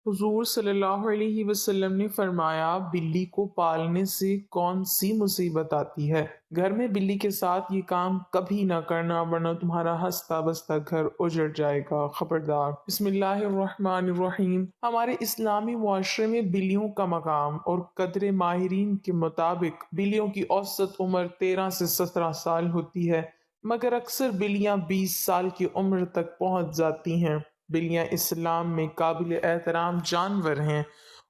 حضور صلی اللہ علیہ وسلم نے فرمایا، بلی کو پالنے سے کون سی مصیبت آتی ہے؟ گھر میں بلی کے ساتھ یہ کام کبھی نہ کرنا، ورنہ تمہارا ہنستا بستا گھر اجڑ جائے گا، خبردار۔ بسم اللہ الرحمن الرحیم۔ ہمارے اسلامی معاشرے میں بلیوں کا مقام اور قدر ماہرین کے مطابق بلیوں کی اوسط عمر 13 سے 17 سال ہوتی ہے، مگر اکثر بلیاں 20 سال کی عمر تک پہنچ جاتی ہیں۔ بلیاں اسلام میں قابل احترام جانور ہیں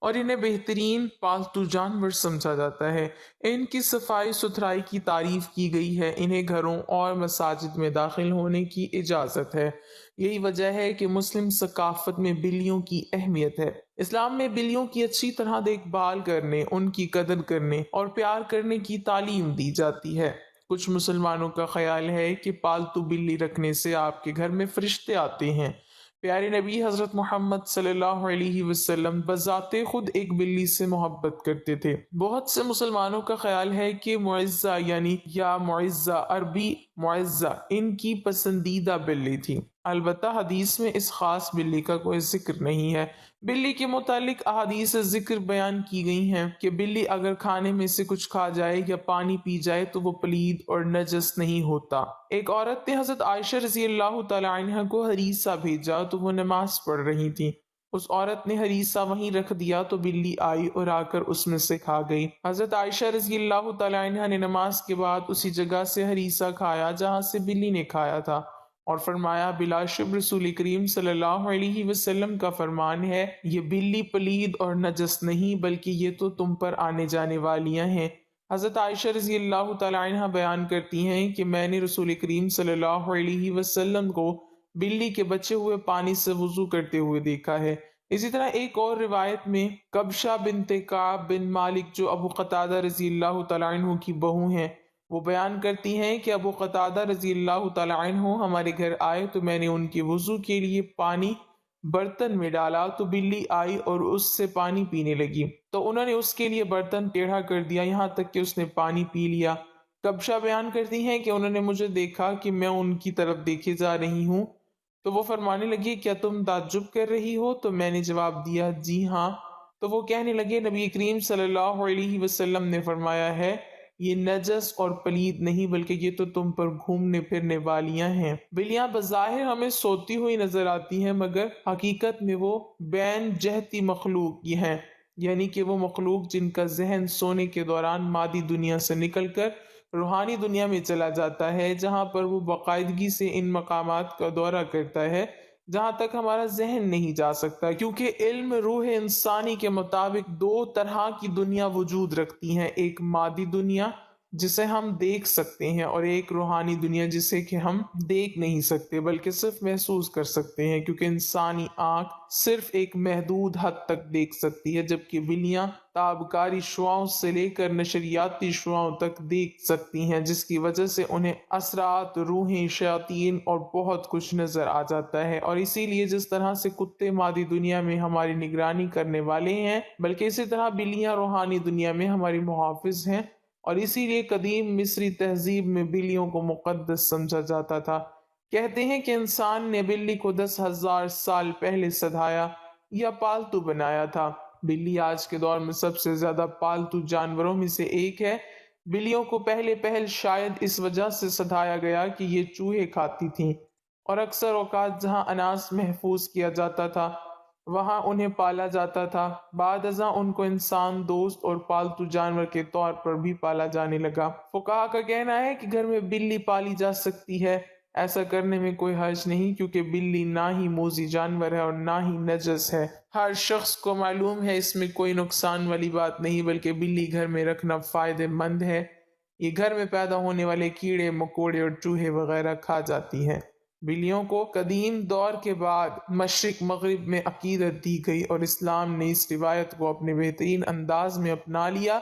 اور انہیں بہترین پالتو جانور سمجھا جاتا ہے۔ ان کی صفائی ستھرائی کی تعریف کی گئی ہے، انہیں گھروں اور مساجد میں داخل ہونے کی اجازت ہے۔ یہی وجہ ہے کہ مسلم ثقافت میں بلیوں کی اہمیت ہے۔ اسلام میں بلیوں کی اچھی طرح دیکھ بھال کرنے، ان کی قدر کرنے اور پیار کرنے کی تعلیم دی جاتی ہے۔ کچھ مسلمانوں کا خیال ہے کہ پالتو بلی رکھنے سے آپ کے گھر میں فرشتے آتے ہیں۔ پیارے نبی حضرت محمد صلی اللہ علیہ وسلم بذات خود ایک بلی سے محبت کرتے تھے۔ بہت سے مسلمانوں کا خیال ہے کہ معزہ یا معزہ عربی معزہ ان کی پسندیدہ بلی تھی، البتہ حدیث میں اس خاص بلی کا کوئی ذکر نہیں ہے۔ بلی کے متعلق احادیث ذکر بیان کی گئی ہیں کہ بلی اگر کھانے میں سے کچھ کھا جائے یا پانی پی جائے تو وہ پلید اور نجس نہیں ہوتا۔ ایک عورت نے حضرت عائشہ رضی اللہ تعالی عنہ کو ہریسہ بھیجا تو وہ نماز پڑھ رہی تھی۔ اس عورت نے ہریسہ وہیں رکھ دیا تو بلی آئی اور آ کر اس میں سے کھا گئی۔ حضرت عائشہ رضی اللہ تعالی عنہ نے نماز کے بعد اسی جگہ سے ہریسہ کھایا جہاں سے بلی نے کھایا تھا، اور فرمایا، بلا شبہ رسول کریم صلی اللہ علیہ وسلم کا فرمان ہے، یہ بلی پلید اور نجس نہیں بلکہ یہ تو تم پر آنے جانے والیاں ہیں۔ حضرت عائشہ رضی اللہ تعالی عنہ بیان کرتی ہیں کہ میں نے رسول کریم صلی اللہ علیہ وسلم کو بلی کے بچے ہوئے پانی سے وضو کرتے ہوئے دیکھا ہے۔ اسی طرح ایک اور روایت میں کبشہ بنت کعب بن مالک جو ابو قتادہ رضی اللہ تعالی عنہ کی بہو ہیں، وہ بیان کرتی ہیں کہ ابو قتادہ رضی اللہ تعالی عنہ ہمارے گھر آئے تو میں نے ان کے وضو کے لیے پانی برتن میں ڈالا تو بلی آئی اور اس سے پانی پینے لگی، تو انہوں نے اس کے لیے برتن ٹیڑھا کر دیا یہاں تک کہ اس نے پانی پی لیا۔ کبشہ بیان کرتی ہیں کہ انہوں نے مجھے دیکھا کہ میں ان کی طرف دیکھے جا رہی ہوں، تو وہ فرمانے لگی، کیا تم تعجب کر رہی ہو؟ تو میں نے جواب دیا، جی ہاں۔ تو وہ کہنے لگے، نبی کریم صلی اللہ علیہ وسلم نے فرمایا ہے، یہ نجس اور پلید نہیں بلکہ یہ تو تم پر گھومنے پھرنے والیاں ہیں۔ بلیاں بظاہر ہمیں سوتی ہوئی نظر آتی ہیں، مگر حقیقت میں وہ بین جہتی مخلوق یہ ہیں، یعنی کہ وہ مخلوق جن کا ذہن سونے کے دوران مادی دنیا سے نکل کر روحانی دنیا میں چلا جاتا ہے، جہاں پر وہ باقاعدگی سے ان مقامات کا دورہ کرتا ہے جہاں تک ہمارا ذہن نہیں جا سکتا، کیونکہ علم روح انسانی کے مطابق دو طرح کی دنیا وجود رکھتی ہیں، ایک مادی دنیا جسے ہم دیکھ سکتے ہیں اور ایک روحانی دنیا جسے کہ ہم دیکھ نہیں سکتے بلکہ صرف محسوس کر سکتے ہیں، کیونکہ انسانی آنکھ صرف ایک محدود حد تک دیکھ سکتی ہے، جبکہ بلیاں تابکاری شعاؤں سے لے کر نشریاتی شعاؤں تک دیکھ سکتی ہیں، جس کی وجہ سے انہیں اثرات، روحیں، شیاطین اور بہت کچھ نظر آ جاتا ہے۔ اور اسی لیے جس طرح سے کتے مادی دنیا میں ہماری نگرانی کرنے والے ہیں، بلکہ اسی طرح بلیاں روحانی دنیا میں ہماری محافظ ہیں، اور اسی لیے قدیم مصری تہذیب میں بلیوں کو مقدس سمجھا جاتا تھا۔ کہتے ہیں کہ انسان نے بلی کو 10,000 سال پہلے سدھایا یا پالتو بنایا تھا۔ بلی آج کے دور میں سب سے زیادہ پالتو جانوروں میں سے ایک ہے۔ بلیوں کو پہل شاید اس وجہ سے سدھایا گیا کہ یہ چوہے کھاتی تھیں، اور اکثر اوقات جہاں اناج محفوظ کیا جاتا تھا وہاں انہیں پالا جاتا تھا۔ بعد ازاں ان کو انسان دوست اور پالتو جانور کے طور پر بھی پالا جانے لگا۔ فقہا کا کہنا ہے کہ گھر میں بلی پالی جا سکتی ہے، ایسا کرنے میں کوئی حرج نہیں، کیونکہ بلی نہ ہی موذی جانور ہے اور نہ ہی نجس ہے۔ ہر شخص کو معلوم ہے اس میں کوئی نقصان والی بات نہیں، بلکہ بلی گھر میں رکھنا فائدہ مند ہے۔ یہ گھر میں پیدا ہونے والے کیڑے مکوڑے اور چوہے وغیرہ کھا جاتی ہیں۔ بلیوں کو قدیم دور کے بعد مشرق مغرب میں عقیدت دی گئی، اور اسلام نے اس روایت کو اپنے بہترین انداز میں اپنا لیا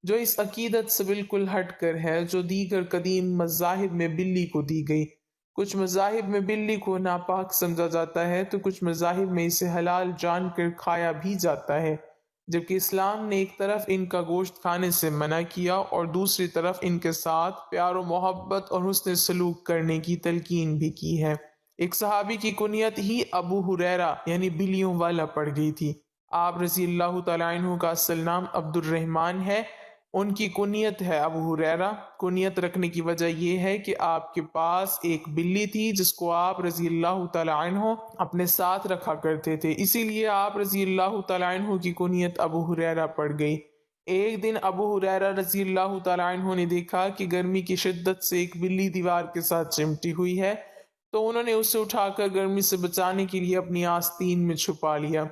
جو اس عقیدت سے بالکل ہٹ کر ہے جو دیگر قدیم مذاہب میں بلی کو دی گئی۔ کچھ مذاہب میں بلی کو ناپاک سمجھا جاتا ہے تو کچھ مذاہب میں اسے حلال جان کر کھایا بھی جاتا ہے، جبکہ اسلام نے ایک طرف ان کا گوشت کھانے سے منع کیا اور دوسری طرف ان کے ساتھ پیار و محبت اور حسن سلوک کرنے کی تلقین بھی کی ہے۔ ایک صحابی کی کنیت ہی ابو ہریرہ یعنی بلیوں والا پڑ گئی تھی۔ آپ رضی اللہ تعالیٰ عنہ کا اصل نام عبد الرحمن ہے، ان کی کنیت ہے ابو ہریرہ۔ کنیت رکھنے کی وجہ یہ ہے کہ آپ کے پاس ایک بلی تھی جس کو آپ رضی اللہ تعالیٰ عنہ اپنے ساتھ رکھا کرتے تھے، اسی لیے آپ رضی اللہ تعالیٰ عنہ کی کنیت ابو ہریرہ پڑ گئی۔ ایک دن ابو ہریرہ رضی اللہ تعالیٰ عنہ نے دیکھا کہ گرمی کی شدت سے ایک بلی دیوار کے ساتھ چمٹی ہوئی ہے، تو انہوں نے اسے اٹھا کر گرمی سے بچانے کے لیے اپنی آستین میں چھپا لیا۔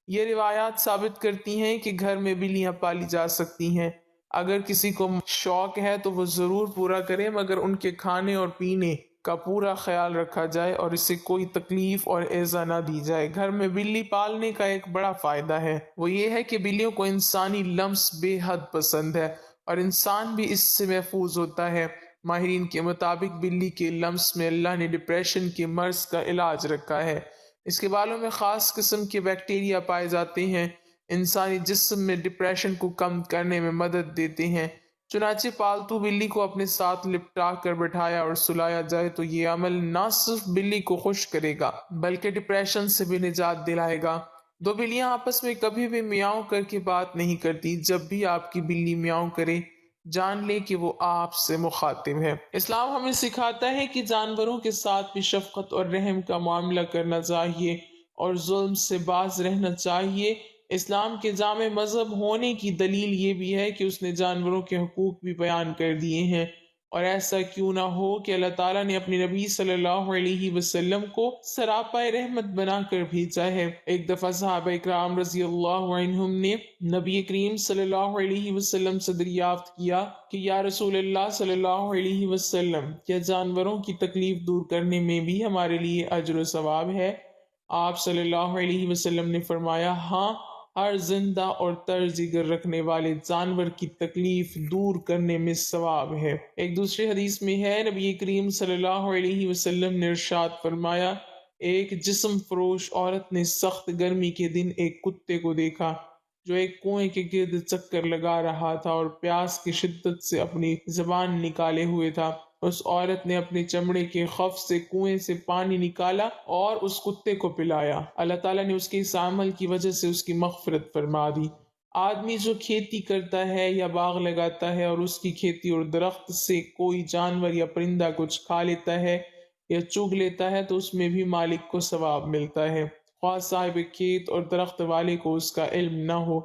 یہ روایات ثابت کرتی ہیں کہ گھر میں بلیاں پالی جا سکتی ہیں، اگر کسی کو شوق ہے تو وہ ضرور پورا کرے، مگر ان کے کھانے اور پینے کا پورا خیال رکھا جائے اور اسے کوئی تکلیف اور ایذا نہ دی جائے۔ گھر میں بلی پالنے کا ایک بڑا فائدہ ہے، وہ یہ ہے کہ بلیوں کو انسانی لمس بے حد پسند ہے اور انسان بھی اس سے محفوظ ہوتا ہے۔ ماہرین کے مطابق بلی کے لمس میں اللہ نے ڈپریشن کے مرض کا علاج رکھا ہے۔ اس کے بالوں میں خاص قسم کے بیکٹیریا پائے جاتے ہیں، انسانی جسم میں ڈپریشن کو کم کرنے میں مدد دیتے ہیں۔ چنانچہ پالتو بلی کو اپنے ساتھ لپٹا کر بٹھایا اور سلایا جائے تو یہ عمل نہ صرف بلی کو خوش کرے گا بلکہ ڈپریشن سے بھی نجات دلائے گا۔ دو بلیاں آپس میں کبھی بھی میاؤں کر کے بات نہیں کرتی، جب بھی آپ کی بلی میاؤں کرے جان لے کہ وہ آپ سے مخاطب ہے۔ اسلام ہمیں سکھاتا ہے کہ جانوروں کے ساتھ بھی شفقت اور رحم کا معاملہ کرنا چاہیے اور ظلم سے باز رہنا چاہیے۔ اسلام کے جامع مذہب ہونے کی دلیل یہ بھی ہے کہ اس نے جانوروں کے حقوق بھی بیان کر دیے ہیں، اور ایسا کیوں نہ ہو کہ اللہ تعالیٰ نے اپنے نبی صلی اللہ علیہ وسلم کو سراپا رحمت بنا کر بھیجا ہے۔ ایک دفعہ صحابہ اکرام رضی اللہ عنہم نے نبی کریم صلی اللہ علیہ وسلم سے دریافت کیا کہ یا رسول اللہ صلی اللہ علیہ وسلم، کیا جانوروں کی تکلیف دور کرنے میں بھی ہمارے لیے اجر و ثواب ہے؟ آپ صلی اللہ علیہ وسلم نے فرمایا، ہاں، ہر زندہ اور ترجیگر رکھنے والے جانور کی تکلیف دور کرنے میں ثواب ہے۔ ایک دوسری حدیث میں ہے، نبی کریم صلی اللہ علیہ وسلم نے ارشاد فرمایا، ایک جسم فروش عورت نے سخت گرمی کے دن ایک کتے کو دیکھا جو ایک کنویں کے گرد چکر لگا رہا تھا اور پیاس کی شدت سے اپنی زبان نکالے ہوئے تھا۔ اس عورت نے اپنے چمڑے کے خف سے کنویں سے پانی نکالا اور اس کتے کو پلایا۔ اللہ تعالیٰ نے اس کے اس عمل کی وجہ سے اس کی مغفرت فرما دی۔ آدمی جو کھیتی کرتا ہے یا باغ لگاتا ہے اور اس کی کھیتی اور درخت سے کوئی جانور یا پرندہ کچھ کھا لیتا ہے یا چگ لیتا ہے تو اس میں بھی مالک کو ثواب ملتا ہے، خواہ صاحب کھیت اور درخت والے کو اس کا علم نہ ہو۔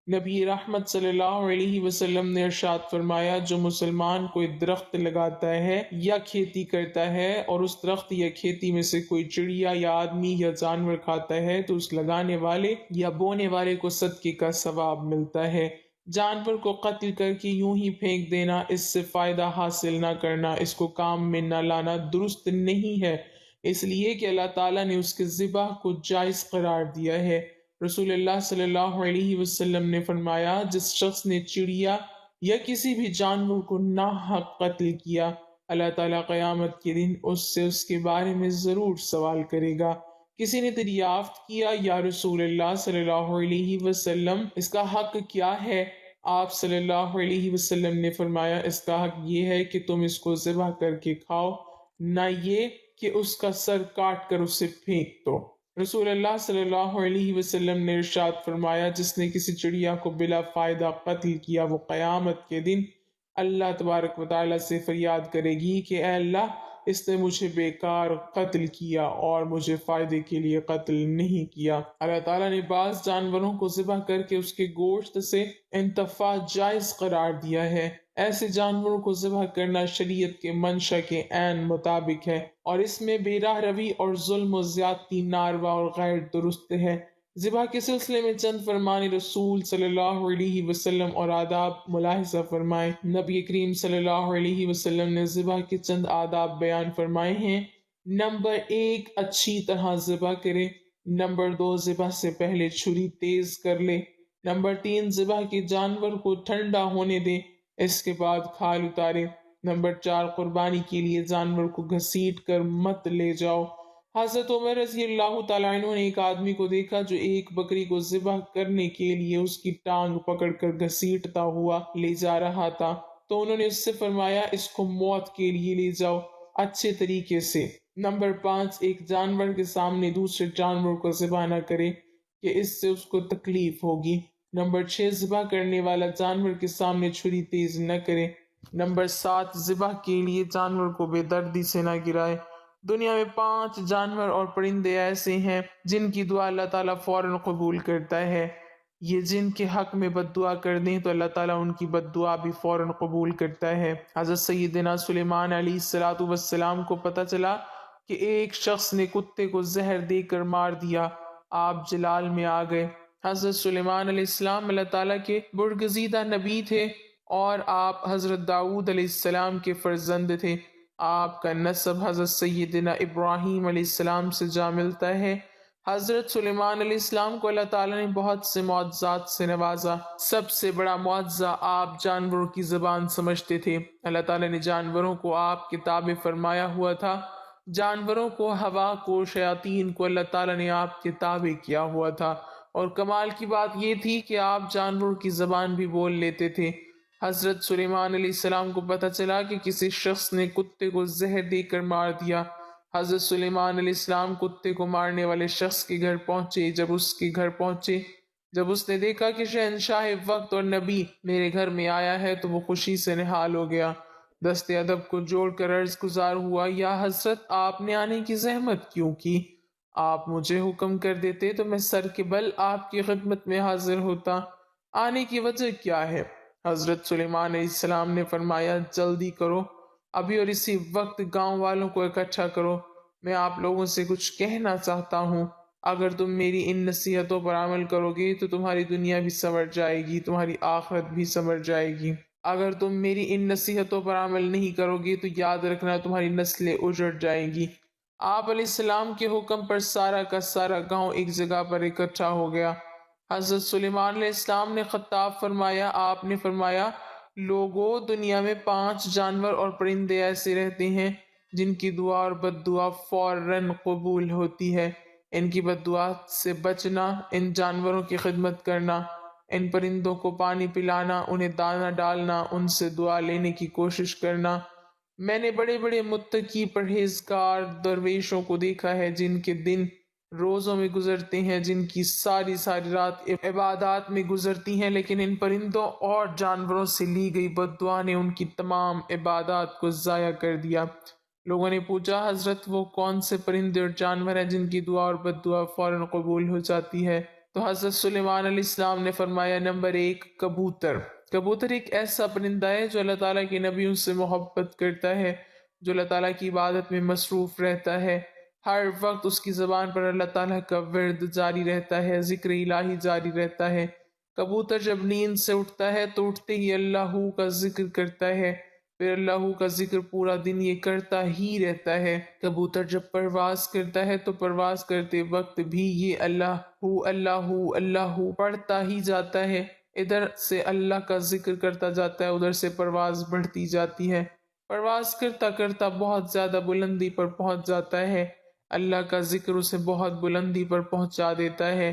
نبی رحمت صلی اللہ علیہ وسلم نے ارشاد فرمایا، جو مسلمان کوئی درخت لگاتا ہے یا کھیتی کرتا ہے اور اس درخت یا کھیتی میں سے کوئی چڑیا یا آدمی یا جانور کھاتا ہے تو اس لگانے والے یا بونے والے کو صدقے کا ثواب ملتا ہے۔ جانور کو قتل کر کے یوں ہی پھینک دینا، اس سے فائدہ حاصل نہ کرنا، اس کو کام میں نہ لانا درست نہیں ہے، اس لیے کہ اللہ تعالیٰ نے اس کے ذبح کو جائز قرار دیا ہے۔ رسول اللہ صلی اللہ علیہ وسلم نے فرمایا، جس شخص نے چڑیا یا کسی بھی جانور کو ناحق قتل کیا، اللہ تعالیٰ قیامت کے دن اس سے اس کے بارے میں ضرور سوال کرے گا۔ کسی نے دریافت کیا، یا رسول اللہ صلی اللہ علیہ وسلم، اس کا حق کیا ہے؟ آپ صلی اللہ علیہ وسلم نے فرمایا، اس کا حق یہ ہے کہ تم اس کو ذبح کر کے کھاؤ، نہ یہ کہ اس کا سر کاٹ کر اسے پھینک دو۔ رسول اللہ صلی اللہ علیہ وسلم نے ارشاد فرمایا، جس نے کسی چڑیا کو بلا فائدہ قتل کیا، وہ قیامت کے دن اللہ تبارک و تعالیٰ سے فریاد کرے گی کہ اے اللہ، اس نے مجھے بیکار قتل کیا اور مجھے فائدے کے لیے قتل نہیں کیا۔ اللہ تعالیٰ نے بعض جانوروں کو ذبح کر کے اس کے گوشت سے انتفاع جائز قرار دیا ہے۔ ایسے جانوروں کو ذبح کرنا شریعت کے منشا کے عین مطابق ہے اور اس میں بے راہ روی اور ظلم و زیادتی ناروا اور غیر درست ہے۔ ذبح کے سلسلے میں چند فرمان رسول صلی اللہ علیہ وسلم اور آداب ملاحظہ فرمائے۔ نبی کریم صلی اللہ علیہ وسلم نے ذبح کے چند آداب بیان فرمائے ہیں۔ نمبر 1، اچھی طرح ذبح کرے۔ نمبر 2، ذبح سے پہلے چھری تیز کر لے۔ نمبر 3، ذبح کے جانور کو ٹھنڈا ہونے دے، اس کے بعد کھال اتارے۔ نمبر 4، قربانی کے لیے جانور کو گھسیٹ کر مت لے جاؤ۔ حضرت عمر رضی اللہ تعالیٰ عنہ نے ایک آدمی کو دیکھا جو ایک بکری کو ذبح کرنے کے لیے اس کی ٹانگ پکڑ کر گھسیٹتا ہوا لے جا رہا تھا، تو انہوں نے اس سے فرمایا، اس کو موت کے لیے لے جاؤ اچھے طریقے سے۔ نمبر 5، ایک جانور کے سامنے دوسرے جانور کو ذبح نہ کرے۔ کہ اس سے اس کو تکلیف ہوگی۔ نمبر 6، ذبح کرنے والا جانور کے سامنے چھری تیز نہ کرے۔ نمبر 7، ذبح کے لیے جانور کو بے دردی سے نہ گرائے۔ دنیا میں 5 جانور اور پرندے ایسے ہیں جن کی دعا اللہ تعالیٰ فوراً قبول کرتا ہے۔ یہ جن کے حق میں بد دعا کر دیں تو اللہ تعالیٰ ان کی بد دعا بھی فوراً قبول کرتا ہے۔ حضرت سیدنا سلیمان علیہ السلام کو پتہ چلا کہ ایک شخص نے کتے کو زہر دے کر مار دیا۔ آپ جلال میں آ گئے۔ حضرت سلیمان علیہ السلام اللہ تعالیٰ کے برگزیدہ نبی تھے اور آپ حضرت داؤد علیہ السلام کے فرزند تھے۔ آپ کا نسب حضرت سیدنا ابراہیم علیہ السلام سے جا ملتا ہے۔ حضرت سلیمان علیہ السلام کو اللہ تعالیٰ نے بہت سے معجزات سے نوازا۔ سب سے بڑا معجزہ آپ جانوروں کی زبان سمجھتے تھے۔ اللہ تعالیٰ نے جانوروں کو آپ کے تابع فرمایا ہوا تھا۔ جانوروں کو، ہوا کو، شیاطین کو اللہ تعالیٰ نے آپ کے تابع کیا ہوا تھا، اور کمال کی بات یہ تھی کہ آپ جانوروں کی زبان بھی بول لیتے تھے۔ حضرت سلیمان علیہ السلام کو پتہ چلا کہ کسی شخص نے کتے کو زہر دے کر مار دیا۔ حضرت سلیمان علیہ السلام کتے کو مارنے والے شخص کے گھر پہنچے۔ جب اس نے دیکھا کہ شہنشاہ وقت اور نبی میرے گھر میں آیا ہے تو وہ خوشی سے نہال ہو گیا۔ دست ادب کو جوڑ کر عرض گزار ہوا، یا حضرت آپ نے آنے کی زحمت کیوں کی؟ آپ مجھے حکم کر دیتے تو میں سر کے بل آپ کی خدمت میں حاضر ہوتا۔ آنے کی وجہ کیا ہے؟ حضرت سلیمان علیہ السلام نے فرمایا، جلدی کرو، ابھی اور اسی وقت گاؤں والوں کو اکٹھا کرو، میں آپ لوگوں سے کچھ کہنا چاہتا ہوں۔ اگر تم میری ان نصیحتوں پر عمل کرو گے تو تمہاری دنیا بھی سنور جائے گی، تمہاری آخرت بھی سنور جائے گی۔ اگر تم میری ان نصیحتوں پر عمل نہیں کرو گے تو یاد رکھنا تمہاری نسلیں اجڑ جائیں گی۔ آپ علیہ السلام کے حکم پر سارا کا سارا گاؤں ایک جگہ پر اکٹھا ہو گیا۔ حضرت سلیمان علیہ السلام نے خطاب فرمایا، آپ نے فرمایا، لوگوں، دنیا میں 5 جانور اور پرندے ایسے رہتے ہیں جن کی دعا اور بد دعا فوراً قبول ہوتی ہے۔ ان کی بد دعا سے بچنا، ان جانوروں کی خدمت کرنا، ان پرندوں کو پانی پلانا، انہیں دانہ ڈالنا، ان سے دعا لینے کی کوشش کرنا۔ میں نے بڑے بڑے متقی پرہیزگار درویشوں کو دیکھا ہے جن کے دن روزوں میں گزرتے ہیں، جن کی ساری رات عبادات میں گزرتی ہیں، لیکن ان پرندوں اور جانوروں سے لی گئی بد دعا نے ان کی تمام عبادات کو ضائع کر دیا۔ لوگوں نے پوچھا، حضرت وہ کون سے پرندے اور جانور ہیں جن کی دعا اور بد دعا فوراً قبول ہو جاتی ہے؟ تو حضرت سلیمان علیہ السلام نے فرمایا، نمبر 1، کبوتر۔ کبوتر ایک ایسا پرندہ ہے جو اللہ تعالیٰ کے نبیوں سے محبت کرتا ہے، جو اللہ تعالیٰ کی عبادت میں مصروف رہتا ہے۔ ہر وقت اس کی زبان پر اللہ تعالیٰ کا ورد جاری رہتا ہے، ذکر الہی جاری رہتا ہے۔ کبوتر جب نیند سے اٹھتا ہے تو اٹھتے ہی اللہ کا ذکر کرتا ہے، پھر اللہ کا ذکر پورا دن یہ کرتا ہی رہتا ہے۔ کبوتر جب پرواز کرتا ہے تو پرواز کرتے وقت بھی یہ اللہ اللہ اللہ پڑھتا ہی جاتا ہے، ادھر سے اللہ کا ذکر کرتا جاتا ہے، ادھر سے پرواز بڑھتی جاتی ہے۔ پرواز کرتا کرتا بہت زیادہ بلندی پر پہنچ جاتا ہے، اللہ کا ذکر اسے بہت بلندی پر پہنچا دیتا ہے۔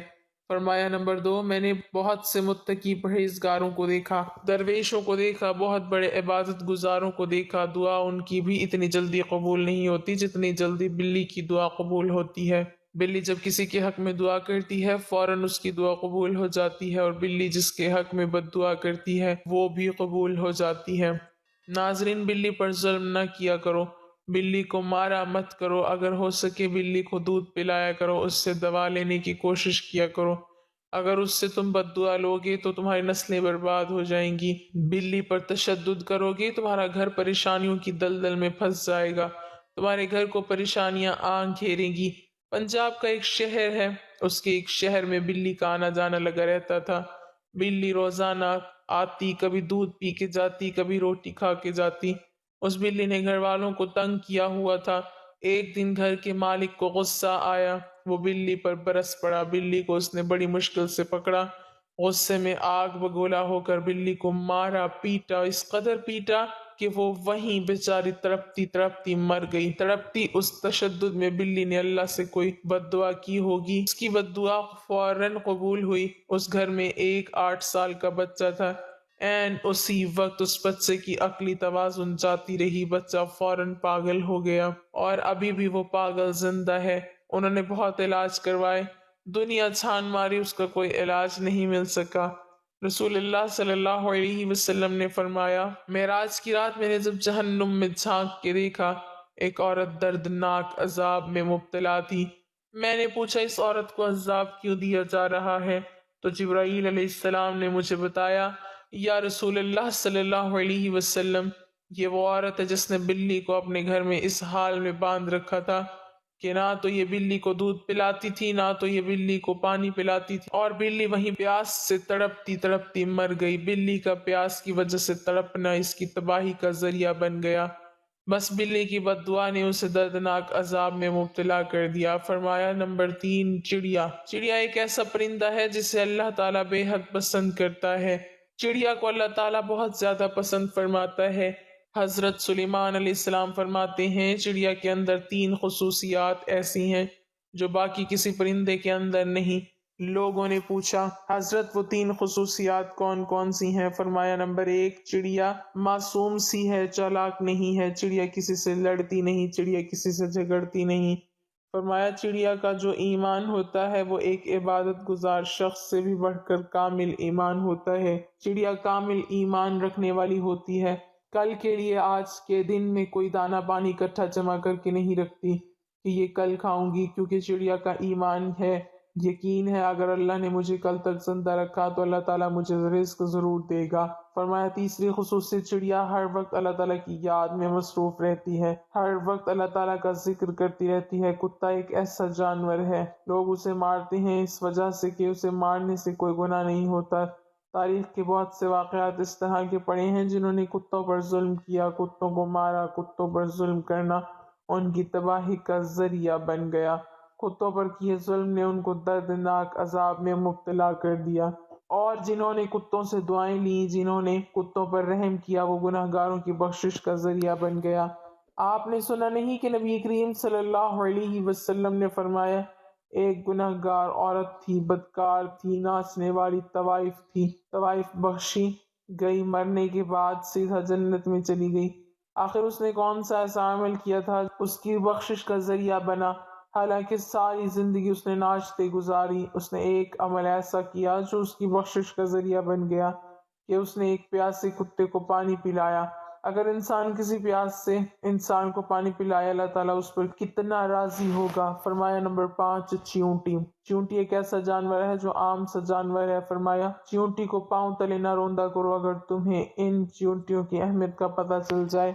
فرمایا، نمبر 2، میں نے بہت سے متقی پرہیزگاروں کو دیکھا، درویشوں کو دیکھا، بہت بڑے عبادت گزاروں کو دیکھا، دعا ان کی بھی اتنی جلدی قبول نہیں ہوتی جتنی جلدی بلی کی دعا قبول ہوتی ہے۔ بلی جب کسی کے حق میں دعا کرتی ہے فوراً اس کی دعا قبول ہو جاتی ہے، اور بلی جس کے حق میں بد دعا کرتی ہے وہ بھی قبول ہو جاتی ہے۔ ناظرین، بلی پر ظلم نہ کیا کرو، بلی کو مارا مت کرو، اگر ہو سکے بلی کو دودھ پلایا کرو، اس سے دوا لینے کی کوشش کیا کرو۔ اگر اس سے تم بد دعا لوگے تو تمہاری نسلیں برباد ہو جائیں گی۔ بلی پر تشدد کرو گے تمہارا گھر پریشانیوں کی دلدل میں پھنس جائے گا، تمہارے گھر کو پریشانیاں گھیریں گی۔ پنجاب کا ایک شہر ہے، اس کے ایک شہر میں بلی کا آنا جانا لگا رہتا تھا۔ بلی روزانہ آتی، کبھی دودھ پی کے جاتی، کبھی روٹی کھا کے جاتی۔ اس بلی نے گھر والوں کو تنگ کیا ہوا تھا۔ ایک دن گھر کے مالک کو غصہ آیا، وہ بلی پر برس پڑا۔ بلی کو اس نے بڑی مشکل سے پکڑا، غصے میں آگ بگولا ہو کر بلی کو مارا، پیٹا، اس قدر پیٹا کہ وہ وہیں بیچاری تڑپتی تڑپتی مر گئی۔ تڑپتی اس تشدد میں بلی نے اللہ سے کوئی بد دعا کی ہوگی، اس کی بد دعا فوراً قبول ہوئی۔ اس گھر میں ایک 8 سال کا بچہ تھا، اسی وقت اس بچے کی عقلی توازن جاتی رہی، بچہ فوراً پاگل ہو گیا، اور ابھی بھی وہ پاگل زندہ ہے۔ انہوں نے بہت علاج کروائے، دنیا چھان ماری، اس کا کوئی علاج نہیں مل سکا۔ رسول اللہ صلی اللہ علیہ وسلم نے فرمایا، معراج کی رات میں نے جب جہنم میں جھانک کے دیکھا، ایک عورت دردناک عذاب میں مبتلا تھی۔ میں نے پوچھا، اس عورت کو عذاب کیوں دیا جا رہا ہے؟ تو جبرائیل علیہ السلام نے مجھے بتایا، یا رسول اللہ صلی اللہ علیہ وسلم، یہ وہ عورت ہے جس نے بلی کو اپنے گھر میں اس حال میں باندھ رکھا تھا کہ نہ تو یہ بلی کو دودھ پلاتی تھی، نہ تو یہ بلی کو پانی پلاتی تھی، اور بلی وہیں پیاس سے تڑپتی تڑپتی مر گئی۔ بلی کا پیاس کی وجہ سے تڑپنا اس کی تباہی کا ذریعہ بن گیا۔ بس بلی کی بد دعا نے اسے دردناک عذاب میں مبتلا کر دیا۔ فرمایا نمبر 3، چڑیا۔ چڑیا ایک ایسا پرندہ ہے جسے اللہ تعالیٰ بے حد پسند کرتا ہے۔ چڑیا کو اللہ تعالیٰ بہت زیادہ پسند فرماتا ہے۔ حضرت سلیمان علیہ السلام فرماتے ہیں، چڑیا کے اندر 3 خصوصیات ایسی ہیں جو باقی کسی پرندے کے اندر نہیں۔ لوگوں نے پوچھا، حضرت وہ 3 خصوصیات کون کون سی ہیں؟ فرمایا نمبر 1، چڑیا معصوم سی ہے، چالاک نہیں ہے، چڑیا کسی سے لڑتی نہیں، چڑیا کسی سے جھگڑتی نہیں۔ فرمایا چڑیا کا جو ایمان ہوتا ہے وہ ایک عبادت گزار شخص سے بھی بڑھ کر کامل ایمان ہوتا ہے۔ چڑیا کامل ایمان رکھنے والی ہوتی ہے، کل کے لیے آج کے دن میں کوئی دانہ پانی اکٹھا جمع کر کے نہیں رکھتی کہ یہ کل کھاؤں گی، کیونکہ چڑیا کا ایمان ہے، یقین ہے اگر اللہ نے مجھے کل تک زندہ رکھا تو اللہ تعالیٰ مجھے رزق ضرور دے گا۔ فرمایا تیسری خصوصیت، چڑیا ہر وقت اللہ تعالیٰ کی یاد میں مصروف رہتی ہے، ہر وقت اللہ تعالیٰ کا ذکر کرتی رہتی ہے۔ کتا ایک ایسا جانور ہے، لوگ اسے مارتے ہیں اس وجہ سے کہ اسے مارنے سے کوئی گناہ نہیں ہوتا۔ تاریخ کے بہت سے واقعات اس طرح کے پڑے ہیں جنہوں نے کتوں پر ظلم کیا، کتوں کو مارا، کتوں پر ظلم کرنا ان کی تباہی کا ذریعہ بن گیا۔ کتوں پر کیے ظلم نے ان کو دردناک عذاب میں مبتلا کر دیا، اور جنہوں نے کتوں سے دعائیں لیں، جنہوں نے کتوں پر رحم کیا، وہ گناہ گاروں کی بخشش کا ذریعہ بن گیا۔ آپ نے سنا نہیں کہ نبی کریم صلی اللہ علیہ وسلم نے فرمایا، ایک گناہ گار عورت تھی، بدکار تھی، ناچنے والی طوائف تھی، طوائف بخشی گئی، مرنے کے بعد سیدھا جنت میں چلی گئی۔ آخر اس نے کون سا ایسا عمل کیا تھا اس کی بخشش کا ذریعہ بنا؟ حالانکہ ساری زندگی اس نے ناچتے گزاری، اس نے ایک عمل ایسا کیا جو اس کی بخشش کا ذریعہ بن گیا کہ اس نے ایک پیاسے کتے کو پانی پلایا۔ اگر انسان کسی پیاس سے انسان کو پانی پلائے، اللہ تعالیٰ اس پر کتنا راضی ہوگا۔ فرمایا نمبر 5، چیونٹی۔ چیونٹی ایک ایسا جانور ہے جو عام سا جانور ہے۔ فرمایا چیونٹی کو پاؤں تلے نہ روندا کرو، اگر تمہیں ان چیونٹیوں کی اہمیت کا پتہ چل جائے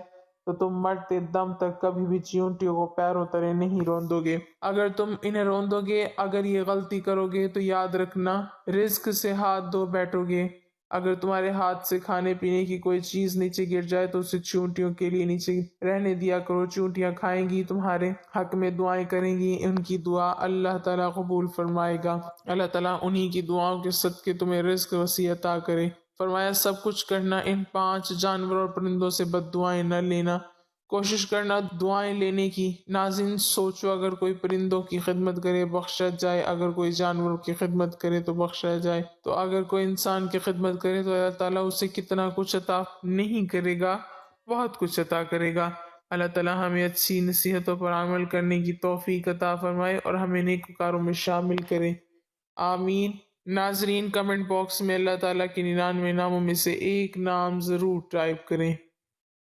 تو تم مرتے دم تک کبھی بھی چیونٹیوں کو پیروں تلے نہیں روندو گے۔ اگر تم انہیں روندو گے، اگر یہ غلطی کرو گے تو یاد رکھنا رزق سے ہاتھ دھو بیٹھو گے۔ اگر تمہارے ہاتھ سے کھانے پینے کی کوئی چیز نیچے گر جائے تو اسے چیونٹیوں کے لیے نیچے رہنے دیا کرو، چیونٹیاں کھائیں گی، تمہارے حق میں دعائیں کریں گی، ان کی دعا اللہ تعالیٰ قبول فرمائے گا۔ اللہ تعالیٰ انہی کی دعاؤں کے صدقے تمہیں رزق وسیع عطا کرے۔ فرمایا سب کچھ کرنا، ان 5 جانوروں اور پرندوں سے بد دعائیں نہ لینا، کوشش کرنا دعائیں لینے کی۔ ناظرین سوچو، اگر کوئی پرندوں کی خدمت کرے بخشا جائے، اگر کوئی جانوروں کی خدمت کرے تو بخشا جائے، تو اگر کوئی انسان کی خدمت کرے تو اللہ تعالیٰ اسے کتنا کچھ عطا نہیں کرے گا، بہت کچھ عطا کرے گا۔ اللہ تعالیٰ ہمیں اچھی نصیحتوں پر عمل کرنے کی توفیق عطا فرمائے اور ہمیں نیکوکاروں میں شامل کرے، آمین۔ ناظرین کمنٹ باکس میں اللہ تعالیٰ کے 99 ناموں میں سے ایک نام ضرور ٹائپ کریں۔